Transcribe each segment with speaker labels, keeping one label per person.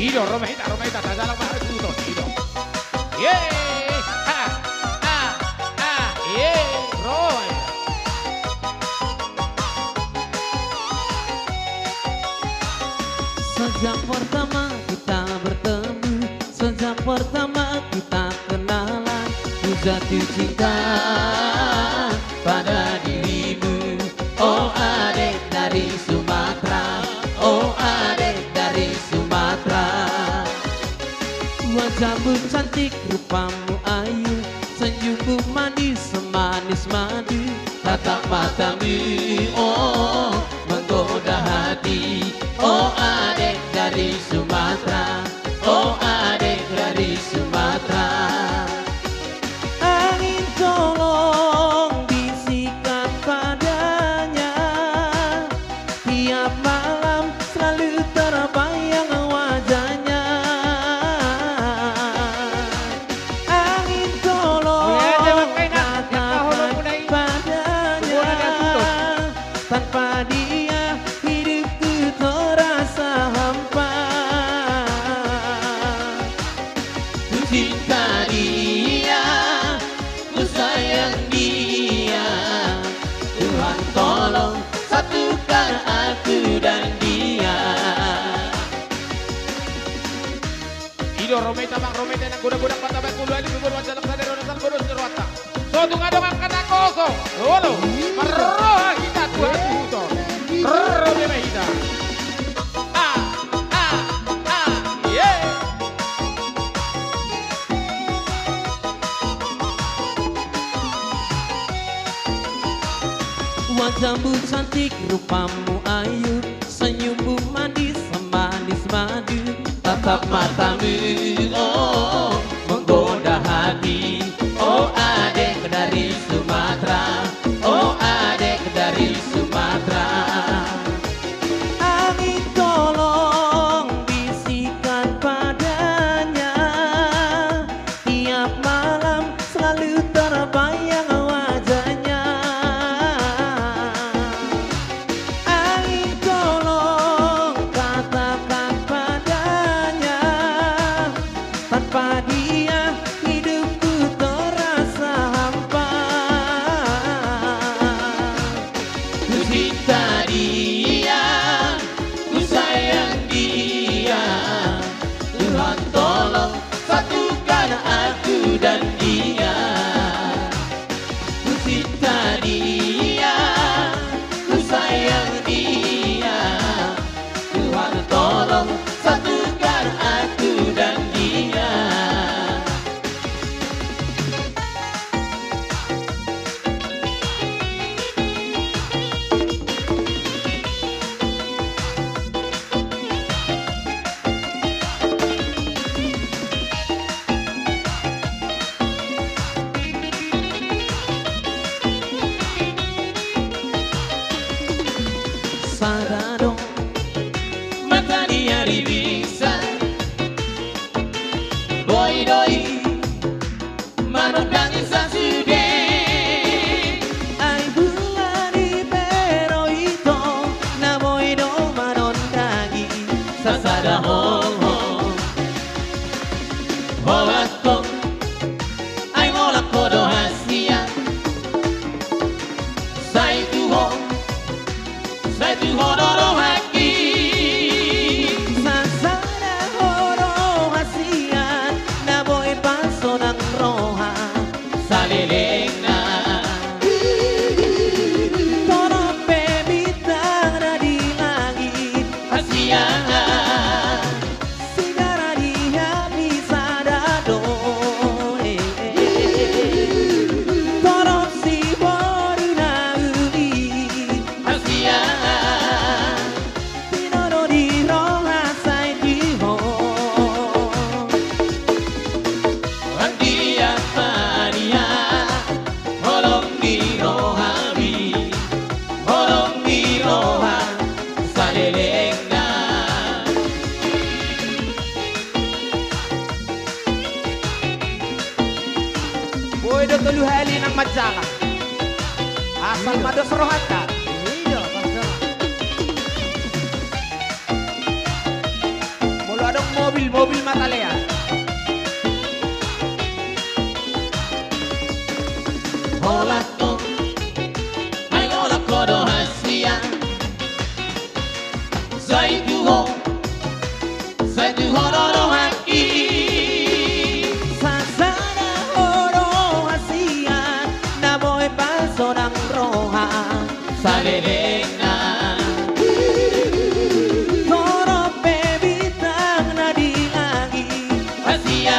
Speaker 1: Ido, Romehita, Romehita, dalam bahasa Tuto, Ido. Yeay, yeay, Roy.
Speaker 2: Sejak pertama kita bertemu, sejak pertama kita kenalan, ku jatuh cinta pada dirimu. Oh adek dari Sumatera, oh adek dari Sumatera. Wajahmu cantik, rupamu ayu, senyummu manis, semanis madu. Tatap matamu, oh menggoda hati. Oh adek dari Sumatera, oh adek dari Sumatera. Angin tolong bisikan padanya, tiap malam selalu terbayang wajahnya. Angin tolong katakan padanya, tanpa dia hidupku terasa hampa. Ku cinta dia, ku sayang dia. Tuhan tolong satukan aku dan dia.
Speaker 1: Ido, Romehita, Bang Romehita, yang guna-guna pada baik ulu ini bubur wajah leksa dari rodasan bodoh serwata. Suatu ngadongan kena kosong. Halo, meroha kita Tuhan Tuto. Romehita. Yeah.
Speaker 2: Wajahmu cantik, rupamu ayu, senyummu manis, semanis madu. Tatap matamu, oh menggoda hati. Oh adek dari Sumatera, oh adek dari Sumatera. Angin tolong bisikan padanya, tiap malam selalu terbayang wajahnya. Angin tolong katakan padanya, tanpa dia hidupku terasa hampa. Ku cinta dia, ku sayang dia. Tuhan tolong satukan aku dan dia. Ku cinta dia, ku sayang dia. Tuhan tolong satukan aku dan dia. Sadado mata dia bisa boy doi manondangi sasude. Ai bunga di pero ito na boy do manondangi sasada ho holatko ai ngolako do hasia sai tuho hodoro haki sasana horo hasian na boy paso ng roha salilena torope bintang na di langit hasian sigara di happy sadado torop si boru na uli hasian
Speaker 1: Boy do tulu heli nang Majalah. Asal mados rohata. Iya, pasal. Mula dong mobil
Speaker 2: mobil Matalea. Hola to, ay hola kodo hasia. Sai tu horo haki. Sasana horo hasia, na boy pasonang roha. Salelena. Horo bebitang na di lagi hasia.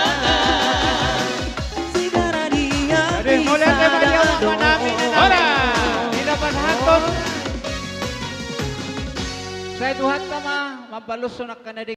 Speaker 2: Sigara dia.
Speaker 3: Aduh, mulai tema dia orang namin na
Speaker 1: Ora!
Speaker 3: namin. Pinapasahan ko. Sa ituhan tama, mapaluso na ka na di